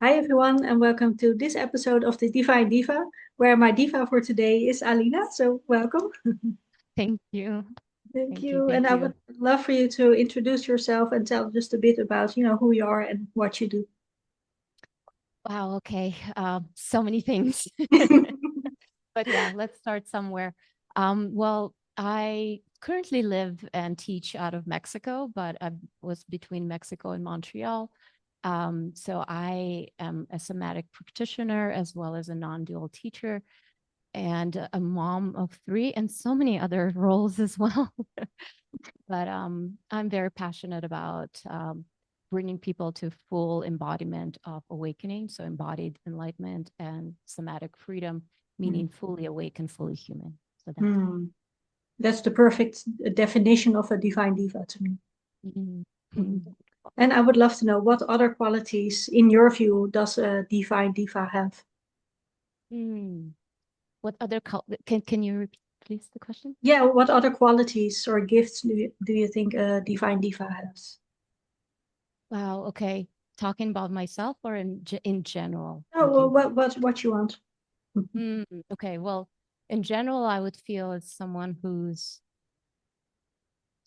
Hi everyone, and welcome to this episode of the Divine Diva, where my diva for today is Alina. So welcome. Thank you. Thank Thank you. you. And Thank I you. would love for you to introduce yourself and tell just a bit about, who you are and what you do. Wow. Okay. So many things. But yeah, let's start somewhere. Well, I currently live and teach out of Mexico, but I was between Mexico and Montreal. So I am a somatic practitioner as well as a non-dual teacher and a mom of three and so many other roles as well. But I'm very passionate about bringing people to full embodiment of awakening. So embodied enlightenment and somatic freedom, meaning fully awake and fully human. So that's Hmm. That's the perfect definition of a divine diva to me. Mhm. Mhm. And I would love to know what other qualities, in your view, does a divine diva have? Mm. What other can you repeat please the question? Yeah, what other qualities or gifts do you think a divine diva has? Wow. Okay. Talking about myself or in general, Oh, well, thinking. what you want? Okay. Well, in general, I would feel it's someone who's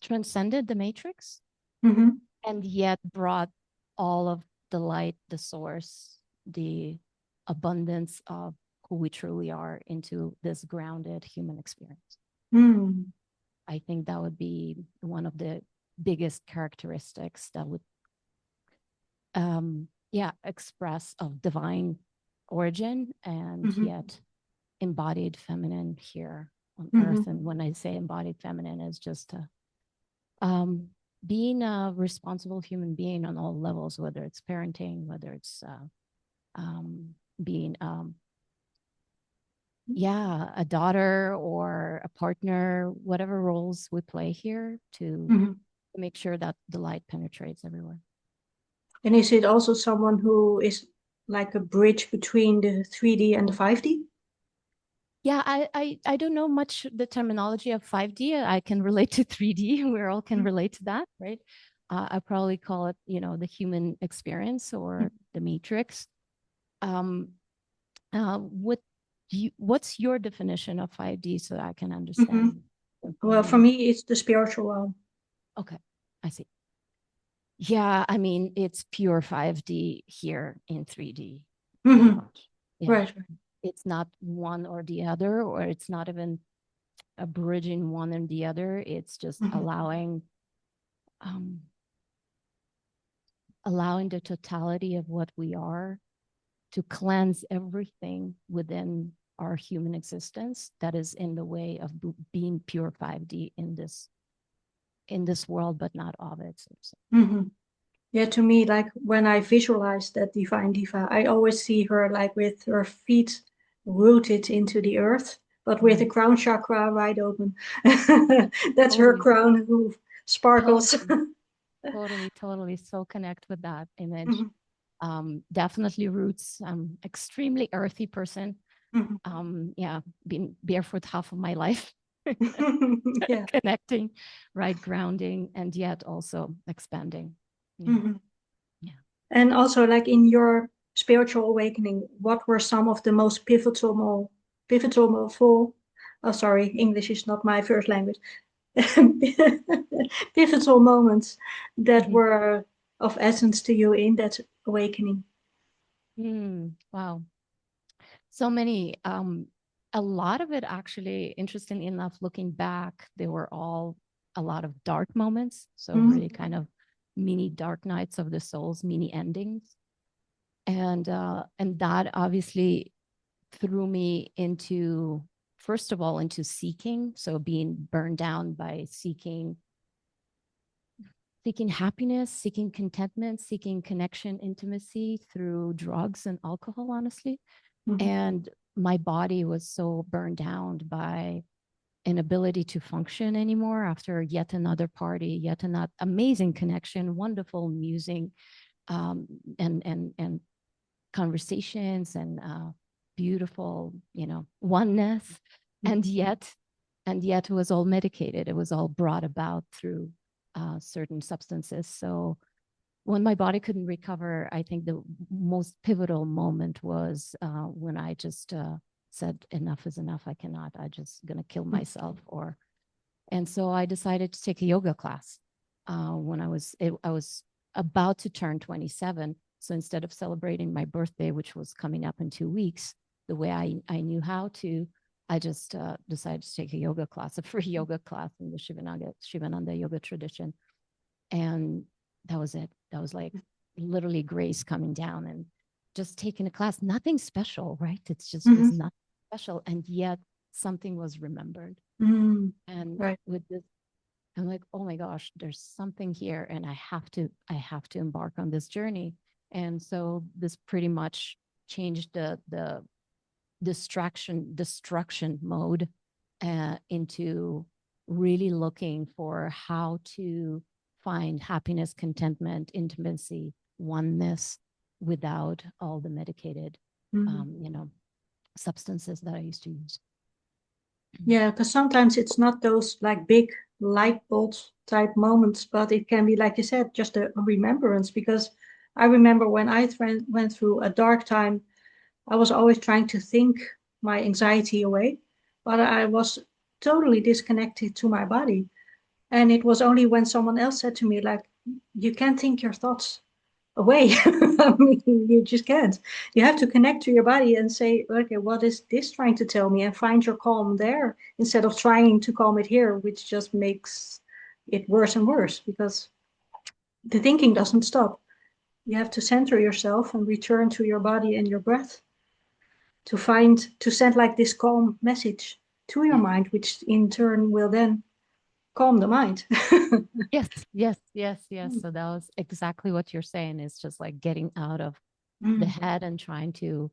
transcended the matrix Hmm. and yet brought all of the light, the source, the abundance of who we truly are into this grounded human experience. Hmm. I think that would be one of the biggest characteristics that would, yeah, express of divine origin and Hmm. yet embodied feminine here on earth. Hmm. And when I say embodied feminine, is just um, being a responsible human being on all levels, whether it's parenting, whether it's being, yeah, a daughter or a partner, whatever roles we play here to Hmm. make sure that the light penetrates everywhere. And is it also someone who is like a bridge between the 3D and the 5D? Yeah, I don't know much the terminology of 5D. I can relate to 3D. We all can relate to that, right? I probably call it, the human experience or the matrix. Um, what's your definition of 5D so that I can Hmm. understand from Well, for you? me, it's the spiritual one. Okay, I see. Yeah, I mean, it's pure 5D here in 3D, pretty Hmm. much. Yeah. Right, right. It's not one or the other, or it's not even a bridging one and the other. It's just Hmm. um, allowing the totality of what we are to cleanse everything within our human existence that is in the way of being pure 5D in this world, but not of it. So. Hmm. Yeah, to me, like when I visualize that divine diva, I always see her like with her feet rooted into the earth, but with the Mm. crown chakra wide open. That's her Totally, crown who sparkles. totally, totally. So connect with that image. Mhm. Definitely roots. I'm extremely earthy person. Mhm. Yeah, been barefoot half of my life, Yeah. connecting, right, grounding, and yet also expanding. Yeah, Mhm. yeah. And also, like in your spiritual awakening, what were some of the most oh, sorry, English is not my first language. Pivotal moments that Mhm. were of essence to you in that awakening? Wow. So many. A lot of it actually, interesting enough, looking back, they were all a lot of dark moments. So really Mhm. kind of mini dark nights of the souls, mini endings. And that obviously threw me into, first of all, into seeking. So being burned down by seeking happiness, seeking contentment, seeking connection, intimacy through drugs and alcohol, honestly. Mhm. And my body was so burned down by inability to function anymore after yet another party, yet another amazing connection, wonderful music, um, and conversations and beautiful, oneness, Mhm. and yet it was all medicated. It was all brought about through certain substances. So when my body couldn't recover, I think the most pivotal moment was when I just said, enough is enough. I cannot. I just gonna kill myself. And so I decided to take a yoga class when I was about to turn 27. So instead of celebrating my birthday, which was coming up in 2 weeks, the way I knew how to, I just decided to take a yoga class, a free yoga class in the Shivananda yoga tradition. And that was it. That was like literally grace coming down and just taking a class. Nothing special, right? It's just was nothing special. And yet something was remembered. And with this, I'm like, oh my gosh, there's something here, and I have to embark on this journey. And so this pretty much changed the destruction mode into really looking for how to find happiness, contentment, intimacy, oneness without all the medicated, substances that I used to use. Yeah, because sometimes it's not those like big light bulb type moments, but it can be, like you said, just a remembrance. Because I remember when I went through a dark time, I was always trying to think my anxiety away, but I was totally disconnected to my body. And it was only when someone else said to me, like, you can't think your thoughts away. I mean, you just can't. You have to connect to your body and say, okay, what is this trying to tell me? And find your calm there instead of trying to calm it here, which just makes it worse and worse because the thinking doesn't stop. You have to center yourself and return to your body and your breath to send like this calm message to your mind, which in turn will then calm the mind. Yes. So that was exactly what you're saying. It's just like getting out of the head and trying to,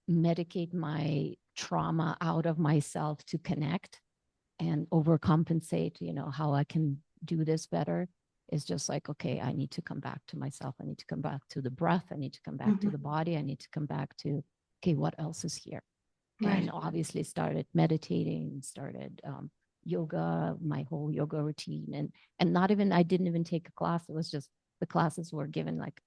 medicate my trauma out of myself to connect and overcompensate, how I can do this better is just like, okay, I need to come back to myself. I need to come back to the breath. I need to come back to the body. I need to come back to, okay, what else is here? Right. And obviously started meditating, started yoga, my whole yoga routine. And not even, I didn't even take a class. It was just the classes were given like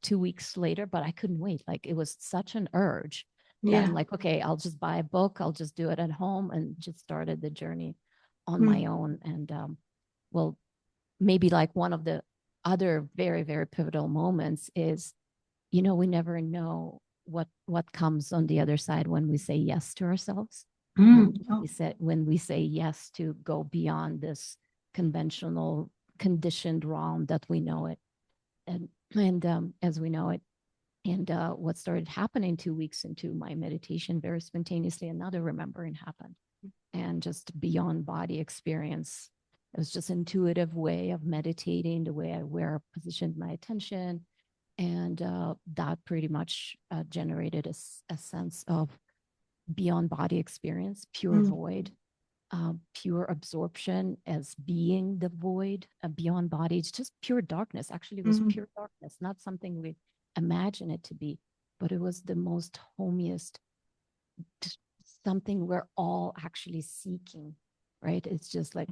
2 weeks later, but I couldn't wait. Like it was such an urge that I'm like, okay, I'll just buy a book. I'll just do it at home, and just started the journey on my own. And well, maybe like one of the other very, very pivotal moments is, we never know what comes on the other side when we say yes to ourselves. When we say yes to go beyond this conventional conditioned realm that we know it, and as we know it. And what started happening 2 weeks into my meditation, very spontaneously, another remembering happened, and just beyond body experience. It was just intuitive way of meditating, the way I positioned my attention. And that pretty much generated a sense of beyond body experience, pure void, pure absorption as being the void, beyond body. It's just pure darkness. Actually, it was pure darkness, not something we imagine it to be, but it was the most homiest, something we're all actually seeking, right? It's just like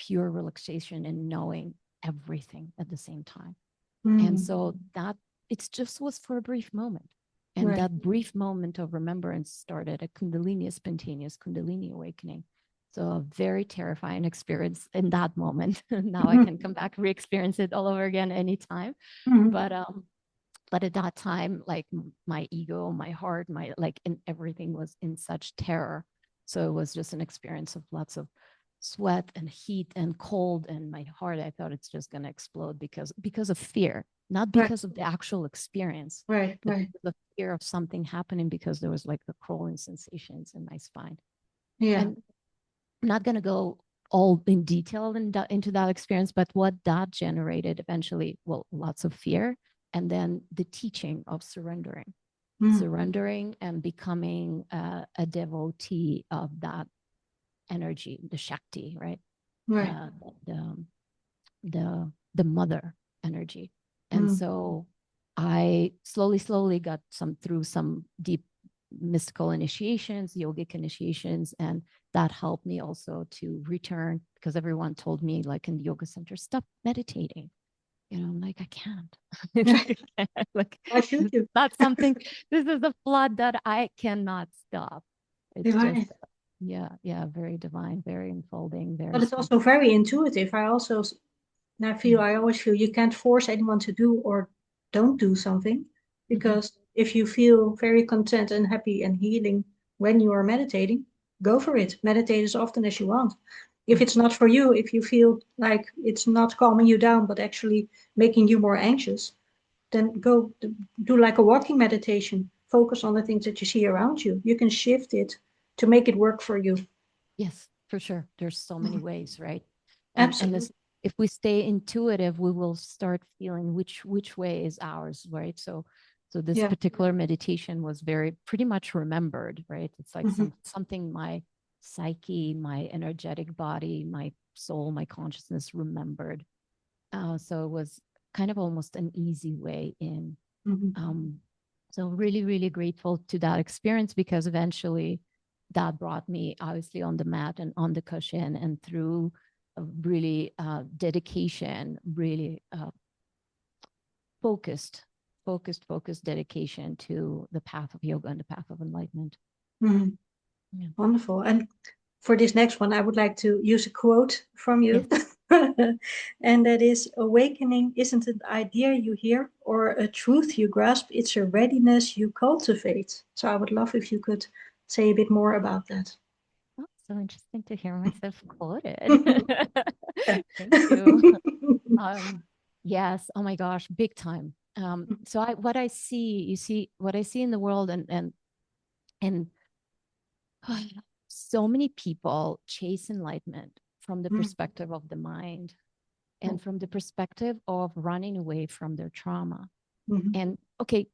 pure relaxation and knowing everything at the same time. And so that it just was for a brief moment. And that brief moment of remembrance started a Kundalini, a spontaneous Kundalini awakening. So a very terrifying experience in that moment. Now I can come back, re-experience it all over again anytime. But at that time, like my ego, my heart, and everything was in such terror. So it was just an experience of lots of sweat and heat and cold, and my heart, I thought it's just going to explode because of fear, not because of the actual experience, but the fear of something happening, because there was like the crawling sensations in my spine. And I'm not going to go all in detail into that experience, but what that generated eventually, well, lots of fear, and then the teaching of surrendering and becoming a devotee of that energy, the Shakti, right? The mother energy. And so I slowly got through some deep mystical initiations, yogic initiations, and that helped me also to return, because everyone told me, like in the yoga center, stop meditating. I'm like, I can't. Like, Why should you? that's something. This is a flood that I cannot stop. It's just, Divine. yeah, very divine, very unfolding, But very it's spontaneous. also very intuitive. I always feel you can't force anyone to do or don't do something, because if you feel very content and happy and healing when you are meditating, go for it. Meditate as often as you want. If it's not for you, if you feel like it's not calming you down, but actually making you more anxious, then go do like a walking meditation. Focus on the things that you see around you. You can shift it to make it work for you. Yes, for sure. There's so many ways, right? And Absolutely. this, if we stay intuitive, we will start feeling which way is ours, right? So this Yeah. particular meditation was very pretty much remembered, right? It's like Mhm. something my psyche, my energetic body, my soul, my consciousness remembered. So it was kind of almost an easy way in. Mhm. So really, really grateful to that experience, because eventually that brought me obviously on the mat and on the cushion, and through a really dedication, really focused dedication to the path of yoga and the path of enlightenment. Mhm. Yeah. Wonderful. And for this next one, I would like to use a quote from Yes. you. And that is, awakening isn't an idea you hear or a truth you grasp, it's a readiness you cultivate. So I would love if you could say a bit more about that. Oh, so interesting to hear myself quoted. Yeah. Thank you. Um, yes. Oh my gosh, big time. So what I see, what I see in the world, and so many people chase enlightenment from the perspective of the mind and from the perspective of running away from their trauma. Mhm. And okay,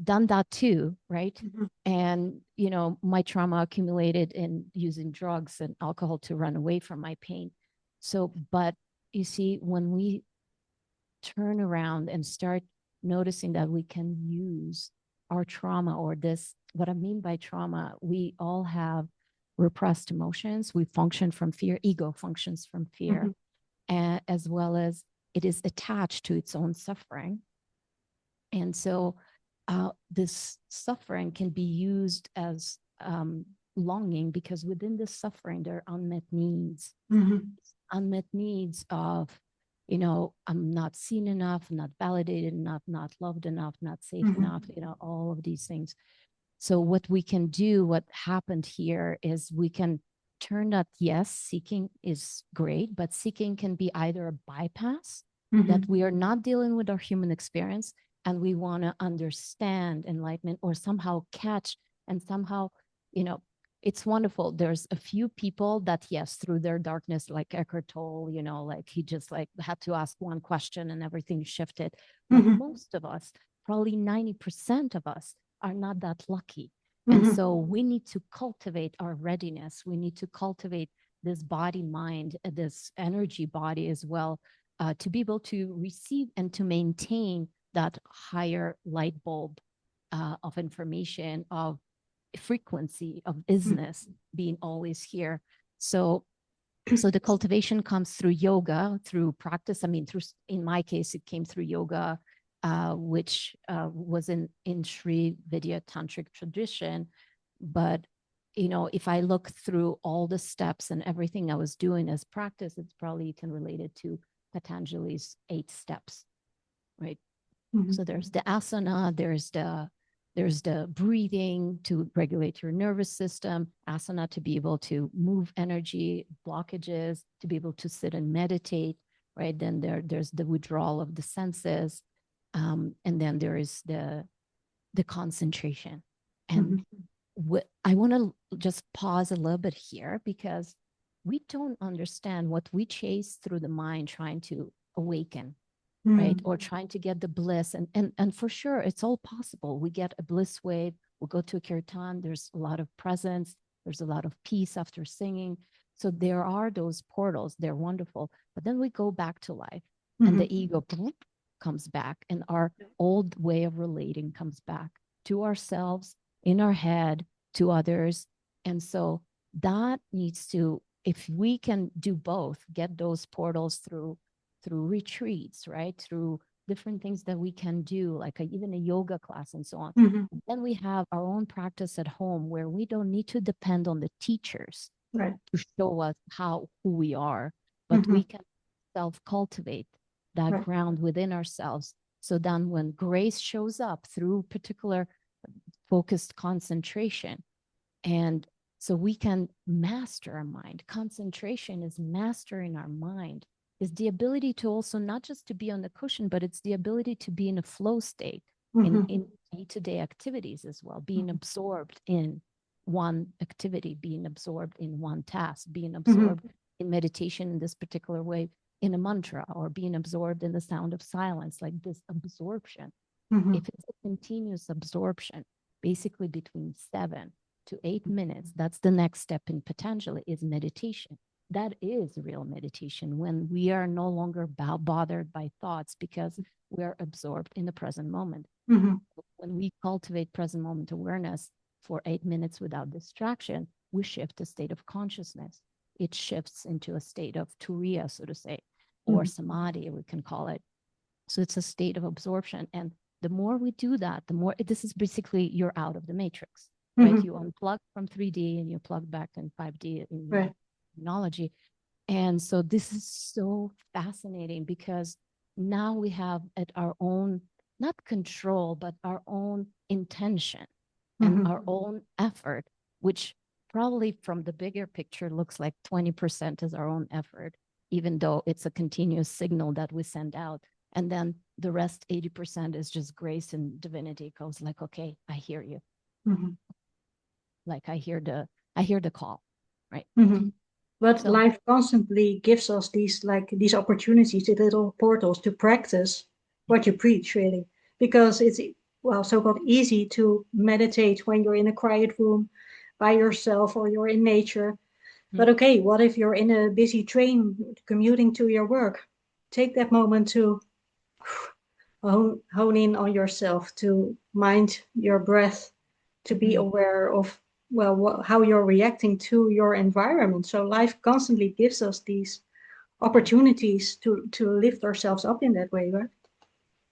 done that too, right? Mhm. And my trauma accumulated in using drugs and alcohol to run away from my pain. So, but you see, when we turn around and start noticing that we can use our trauma, or this, what I mean by trauma, we all have repressed emotions. We function from fear. Ego functions from fear, Mhm. as well as it is attached to its own suffering. And so this suffering can be used as longing, because within this suffering, there are unmet needs. Mhm. Unmet needs of, I'm not seen enough, not validated enough, not loved enough, not safe Mhm. enough, all of these things. So what we can do, what happened here is we can turn that, yes, seeking is great, but seeking can be either a bypass, that Mhm. we are not dealing with our human experience and we want to understand enlightenment, or somehow catch, and somehow, it's wonderful. There's a few people that, yes, through their darkness, like Eckhart Tolle, like he just like had to ask one question and everything shifted. But Mhm. most of us, probably 90% of us, are not that lucky. And Mhm. so we need to cultivate our readiness. We need to cultivate this body, mind, this energy body as well, to be able to receive and to maintain that higher light bulb of information, of frequency, of isness being always here. So the cultivation comes through yoga, through practice. I mean, in my case, it came through yoga, which was in Sri Vidya Tantric tradition. But, if I look through all the steps and everything I was doing as practice, it's probably, you can relate it to Patanjali's 8 steps, right? Mhm. So there's the asana, there's the breathing to regulate your nervous system, asana to be able to move energy, blockages, to be able to sit and meditate, right? Then there's the withdrawal of the senses, and then there is the concentration. And Mhm. I want to just pause a little bit here, because we don't understand what we chase through the mind trying to awaken, right? Mhm. Or trying to get the bliss. And for sure, it's all possible. We get a bliss wave, we'll go to a kirtan, there's a lot of presence, there's a lot of peace after singing. So there are those portals, they're wonderful. But then we go back to life, and Mhm. the ego comes back, and our old way of relating comes back to ourselves, in our head, to others. And so that needs to, if we can do both, get those portals through through retreats, right? Through different things that we can do, like even a yoga class and so on. Mhm. Then we have our own practice at home where we don't need to depend on the teachers Right. to show us who we are, but we can self-cultivate that Right. ground within ourselves. So then when grace shows up through particular focused concentration, and so we can master our mind. Concentration is mastering our mind, is the ability to also not just to be on the cushion, but it's the ability to be in a flow state in day-to-day activities as well, being absorbed in one activity, being absorbed in one task, being absorbed in meditation in this particular way, in a mantra, or being absorbed in the sound of silence, like this absorption. If it's a continuous absorption, basically between 7 to 8 minutes, that's the next step in Patanjali, is meditation. That is real meditation, when we are no longer bothered by thoughts because we're absorbed in the present moment. When we cultivate present moment awareness for 8 minutes without distraction, we shift a state of consciousness. It shifts into a state of turiya, so to say, or samadhi, we can call it. So it's a state of absorption. And the more we do that, the more, this is basically, you're out of the matrix, right? You unplug from 3D and you plug back in 5D in technology. And so this is so fascinating, because now we have at our own, not control, but our own intention and our own effort, which probably from the bigger picture looks like 20% is our own effort, even though it's a continuous signal that we send out. And then the rest, 80%, is just grace and divinity goes like, okay, I hear you. Like I hear the call, right? But So, life constantly gives us these opportunities, these little portals to practice what you preach, really. Because it's, well, so-called easy to meditate when you're in a quiet room by yourself or you're in nature. But okay, what if you're in a busy train commuting to your work? Take that moment to hone in on yourself, to mind your breath, to be aware of, well, how you're reacting to your environment. So life constantly gives us these opportunities to lift ourselves up in that way, right?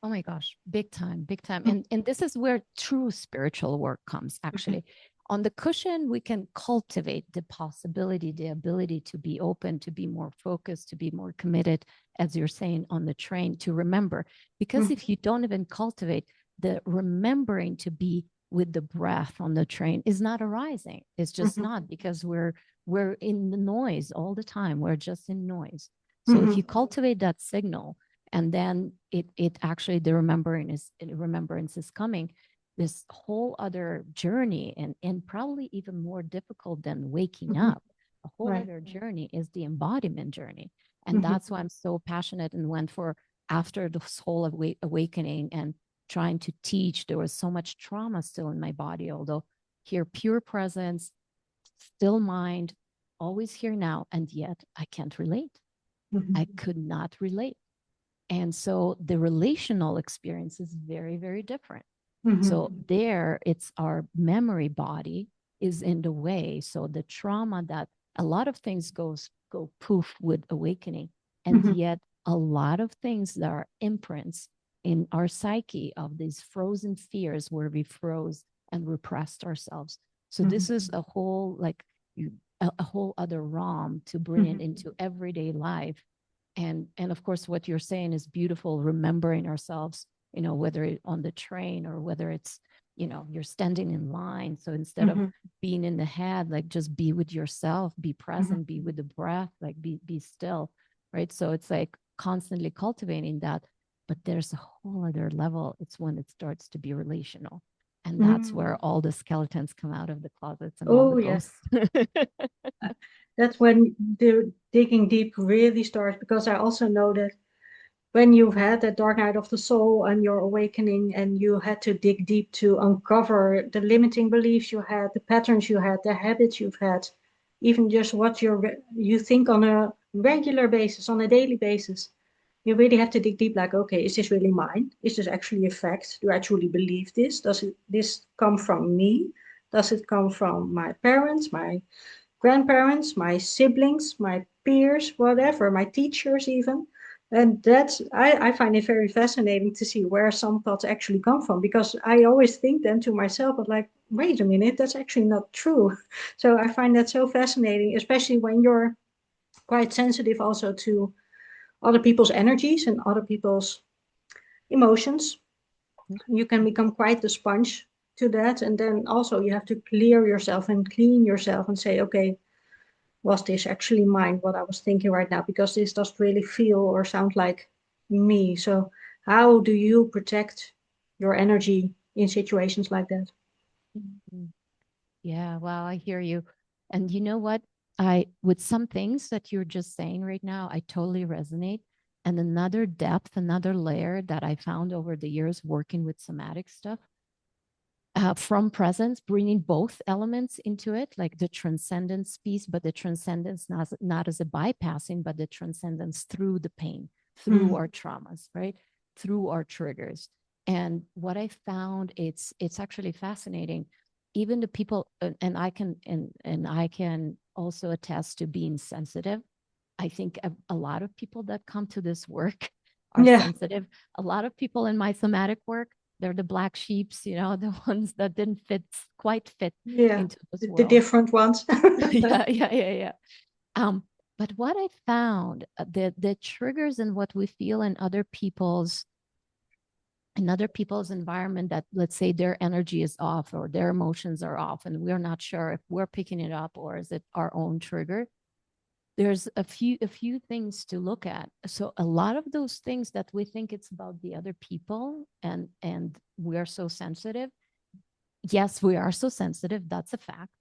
oh my gosh, big time, big time. And this is where true spiritual work comes, actually. On the cushion, we can cultivate the possibility, the ability to be open, to be more focused, to be more committed, as you're saying, on the train, to remember. Because if you don't even cultivate the remembering to be with the breath on the train, is not arising. It's just not, because we're in the noise all the time. We're just in noise. So if you cultivate that signal, and then it actually, the remembrance is coming, this whole other journey, and probably even more difficult than waking up. A whole other journey is the embodiment journey. And that's why I'm so passionate and went for, after this whole awakening and trying to teach, there was so much trauma still in my body, although here, pure presence, still mind, always here now, and yet I can't relate. I could not relate. And so the relational experience is very, very different. So there, it's our memory body is in the way. So the trauma, that a lot of things go poof with awakening. And yet a lot of things that are imprints in our psyche of these frozen fears, where we froze and repressed ourselves. So this is a whole, like, a whole other realm to bring it into everyday life. And of course, what you're saying is beautiful, remembering ourselves, whether on the train or whether it's, you're standing in line. So instead of being in the head, like, just be with yourself, be present, be with the breath, like be still, right? So it's like constantly cultivating that. But there's a whole other level. It's when it starts to be relational. And that's where all the skeletons come out of the closets and all the ghosts. That's when the digging deep really starts, because I also know that when you've had that dark night of the soul and your awakening, and you had to dig deep to uncover the limiting beliefs you had, the patterns you had, the habits you've had, even just what you think on a regular basis, on a daily basis, you really have to dig deep, like, okay, is this really mine? Is this actually a fact? Do I truly believe this? Does this come from me? Does it come from my parents, my grandparents, my siblings, my peers, whatever, my teachers even? And I find it very fascinating to see where some thoughts actually come from, because I always think then to myself, but like, wait a minute, that's actually not true. So I find that so fascinating, especially when you're quite sensitive also to other people's energies and other people's emotions. You can become quite the sponge to that. And then also you have to clear yourself and clean yourself and say, okay, was this actually mine, what I was thinking right now? Because this doesn't really feel or sound like me. So, how do you protect your energy in situations like that? Mhm. Yeah, well, I hear you. And you know what? With some things that you're just saying right now, I totally resonate. And another depth, another layer that I found over the years working with somatic stuff, from presence, bringing both elements into it, like the transcendence piece, but the transcendence not as a bypassing, but the transcendence through the pain, through Mm. our traumas, right? Through our triggers. And what I found, it's actually fascinating. Even the people, and I can also attest to being sensitive. I think a lot of people that come to this work are Yeah, sensitive. A lot of people in my somatic work, they're the black sheeps, the ones that didn't quite fit yeah, into this the world. different ones. Yeah. Um, but what I found, the triggers and what we feel in other people's environment, that let's say their energy is off or their emotions are off, and we're not sure if we're picking it up or is it our own trigger. There's a few things to look at. So a lot of those things that we think it's about the other people, and we're so sensitive. Yes, we are so sensitive, that's a fact.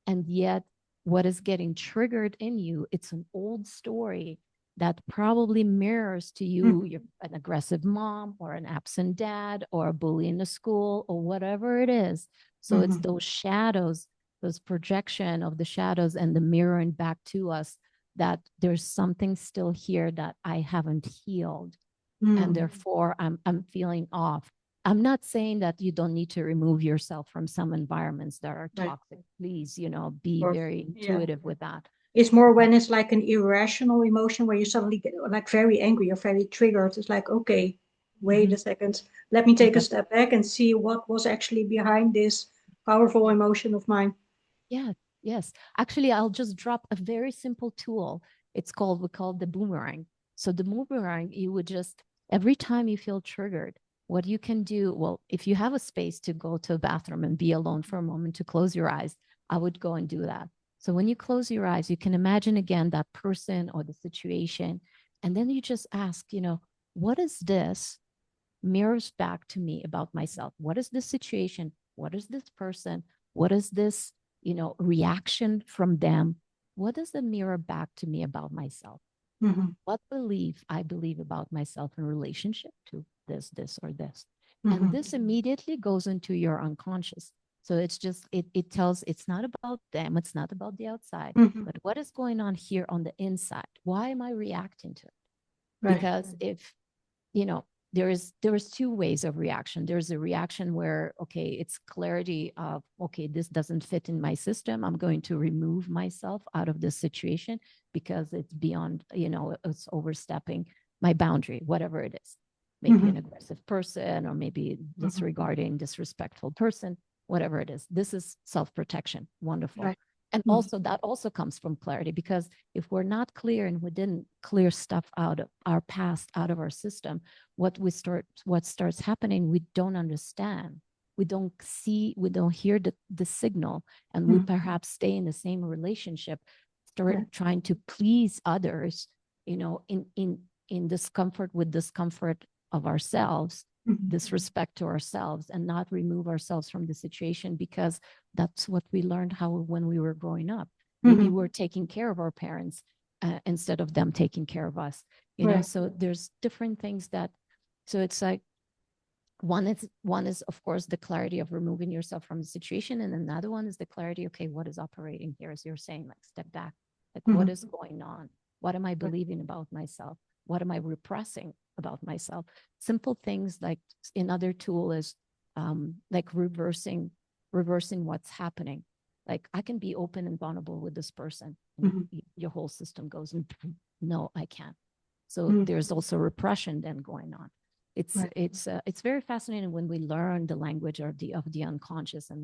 And yet what is getting triggered in you, it's an old story that probably mirrors to you Mhm, you're an aggressive mom or an absent dad or a bully in the school or whatever it is. So it's mhm, those shadows, those projection of the shadows and the mirroring back to us, that there's something still here that I haven't healed, and mhm. therefore I'm feeling off. I'm not saying that you don't need to remove yourself from some environments that are Right. toxic. Please, be Or very yeah, intuitive with that. it's more But when it's like an irrational emotion where you suddenly get like very angry or very triggered. It's like, okay, wait mhm, a second, let me take a okay. step back and see what was actually behind this powerful Yeah. emotion of mine. Yeah. Yes. Actually, I'll just drop a very simple tool. We call it the boomerang. So the boomerang, you would just, every time you feel triggered, what you can do, well, if you have a space to go to a bathroom and be alone for a moment to close your eyes, I would go and do that. So when you close your eyes, you can imagine again that person or the situation. And then you just ask, what is this mirrors back to me about myself? What is this situation? What is this person? What is this, reaction from them? What does the mirror back to me about myself? Mhm, What belief I believe about myself in relationship to this, or this? And mhm, this immediately goes into your unconscious. So it's just, it tells, it's not about them, it's not about the outside, mhm. but what is going on here on the inside? Why am I reacting to it? Right. Because if you know there is two ways of reaction. There's a reaction where, okay, it's clarity of, okay, this doesn't fit in my system, I'm going to remove myself out of this situation because it's beyond, it's overstepping my boundary, whatever it is. Maybe an Mhm, aggressive person, or maybe mhm. disregarding, disrespectful person, whatever it is. This is self-protection. Wonderful. Right. And Mhm, also that also comes from clarity, because if we're not clear and we didn't clear stuff out of our past, out of our system, what starts happening, we don't understand, we don't see, we don't hear the signal, and we mhm. perhaps stay in the same relationship, start Right. trying to please others, in discomfort with discomfort of ourselves, Mhm, disrespect to ourselves, and not remove ourselves from the situation, because that's what we learned how when we were growing up. Maybe mhm. we're taking care of our parents, instead of them taking care of us. Right. So there's different things that, so it's like, one is of course the clarity of removing yourself from the situation, and another one is the clarity, okay, what is operating here, as you're saying, like step back, like what Mhm. is going on, what am I Right. believing about myself, what am I repressing about myself. Simple things like, another tool is, like reversing what's happening. Like, I can be open and vulnerable with this person, and Mhm. your whole system goes, no, I can't. So there's also repression then going on. It's very fascinating when we learn the language of the unconscious, and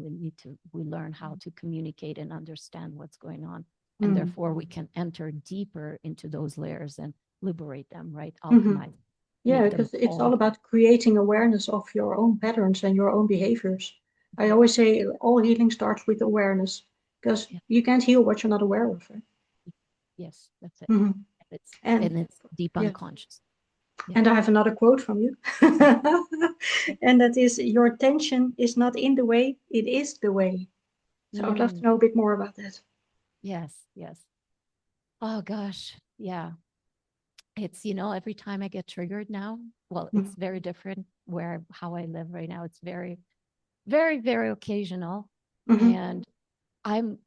we learn how to communicate and understand what's going on, and therefore we can enter deeper into those layers and liberate them, right? Alchemize. Yeah, because it's all about creating awareness of your own patterns and your own behaviors. I always say all healing starts with awareness, because you can't heal what you're not aware of. Right? Yes, that's it. And it's deep unconscious. And I have another quote from you. And that is, your attention is not in the way, it is the way. So I'd love to know a bit more about that. Yes. Oh gosh. Yeah. It's, every time I get triggered now, well, it's very different how I live right now. It's very, very, very occasional. And I'm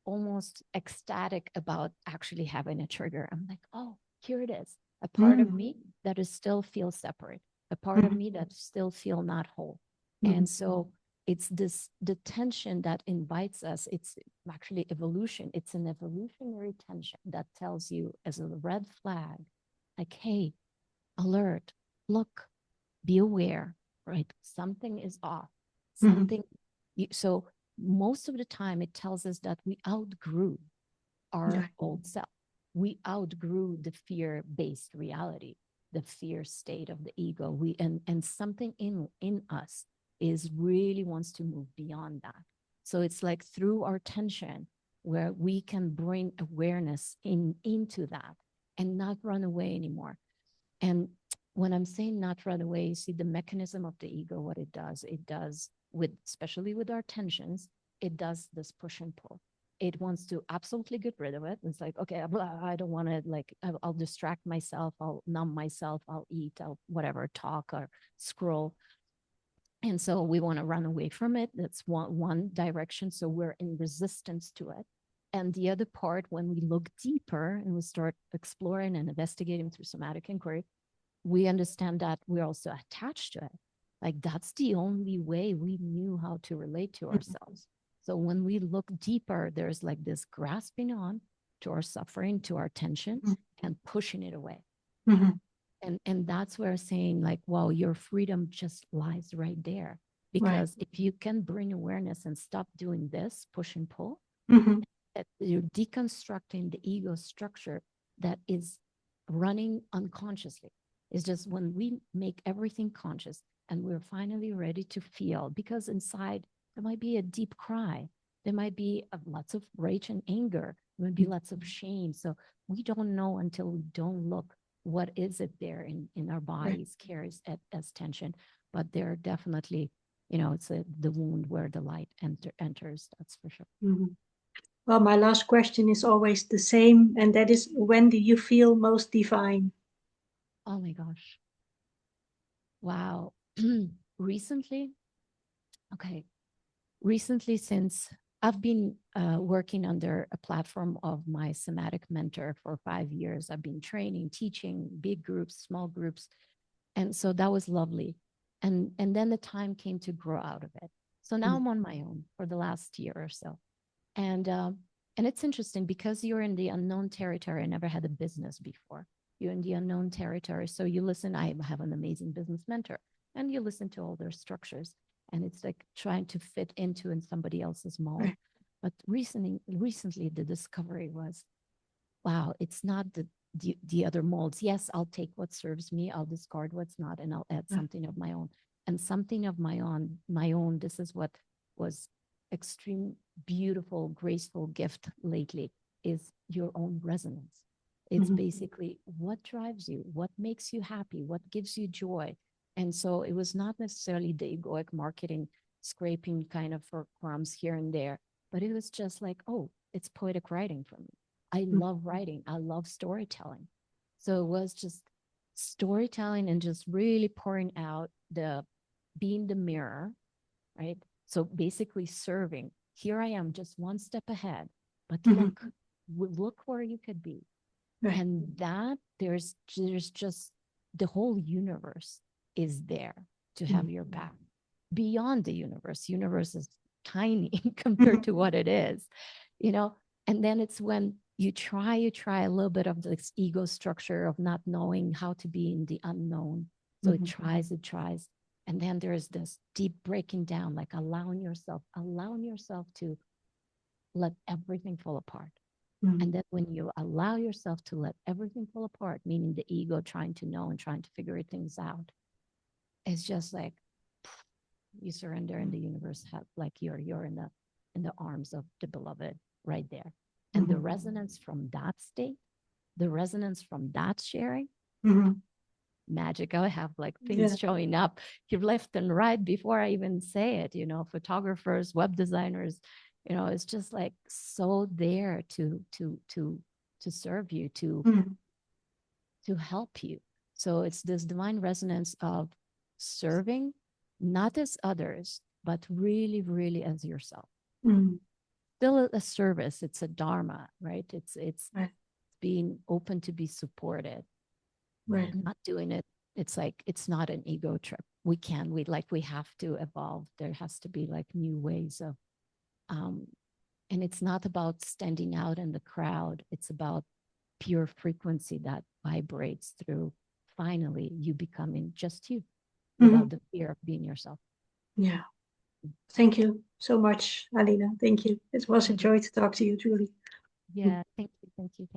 almost ecstatic about actually having a trigger. I'm like, oh, here it is. A part of me that is still feels separate, a part of me that still feel not whole. And so it's the tension that invites us. It's actually evolution. It's an evolutionary tension that tells you as a red flag, like, hey, alert, look, be aware, right? Something is off. Something. So most of the time it tells us that we outgrew our old self. We outgrew the fear-based reality, the fear state of the ego. And something in us is really wants to move beyond that. So it's like through our tension where we can bring awareness into that and not run away anymore. And when I'm saying not run away, you see the mechanism of the ego, what it does especially with our tensions, it does this push and pull. It wants to absolutely get rid of it. It's like, okay, I don't want to, like, I'll distract myself. I'll numb myself. I'll eat, I'll whatever, talk or scroll. And so we want to run away from it. That's one direction. So we're in resistance to it. And the other part, when we look deeper and we start exploring and investigating through somatic inquiry, we understand that we're also attached to it. Like that's the only way we knew how to relate to ourselves. So when we look deeper, there's like this grasping on to our suffering, to our tension, and pushing it away. And that's where saying like, wow, your freedom just lies right there. Because if you can bring awareness and stop doing this push and pull, you're deconstructing the ego structure that is running unconsciously. It's just when we make everything conscious and we're finally ready to feel, because inside there might be a deep cry, there might be lots of rage and anger, there might be lots of shame. So we don't know until we don't look what is it there in our bodies carries as tension. But there are definitely, it's the wound where the light enters, that's for sure. Well, my last question is always the same, and that is, when do you feel most divine? Oh my gosh. Wow. Recently, since I've been working under a platform of my somatic mentor for 5 years, I've been training, teaching big groups, small groups. And so that was lovely. And then the time came to grow out of it. So now I'm on my own for the last year or so. And it's interesting because you're in the unknown territory. I never had a business before. You're in the unknown territory. So you listen, I have an amazing business mentor, and you listen to all their structures. And it's like trying to fit into in somebody else's mold. But recently, the discovery was, wow, it's not the other molds. Yes, I'll take what serves me, I'll discard what's not, and I'll add something of my own. And something of my own, this is what was extreme, beautiful, graceful gift lately, is your own resonance. It's basically what drives you, what makes you happy, what gives you joy. And so it was not necessarily the egoic marketing, scraping kind of for crumbs here and there, but it was just like, oh, it's poetic writing for me. I love writing. I love storytelling. So it was just storytelling and just really pouring out being the mirror, right? So basically serving. Here I am, just one step ahead, but look where you could be. And that there's just the whole universe is there to have your back. Beyond the universe is tiny compared to what it is, And then it's when you try a little bit of this ego structure of not knowing how to be in the unknown. So it tries. And then there's this deep breaking down, like allowing yourself to let everything fall apart. And then when you allow yourself to let everything fall apart, meaning the ego trying to know and trying to figure things out, it's just like you surrender and the universe have like you're in the arms of the beloved right there. And the resonance from that state, the resonance from that sharing, magic. I have like things showing up here left and right before I even say it, photographers, web designers, it's just like so there to serve you, to help you. So it's this divine resonance of serving, not as others, but really, really as yourself. Still a service. It's a dharma, right? It's right. Being open to be supported. Right. Not doing it. It's like, it's not an ego trip. We have to evolve. There has to be like new ways of, and it's not about standing out in the crowd. It's about pure frequency that vibrates through finally you becoming just you without the fear of being yourself. Yeah. Thank you so much, Alina. Thank you. It was a joy to talk to you, truly. Yeah. Thank you.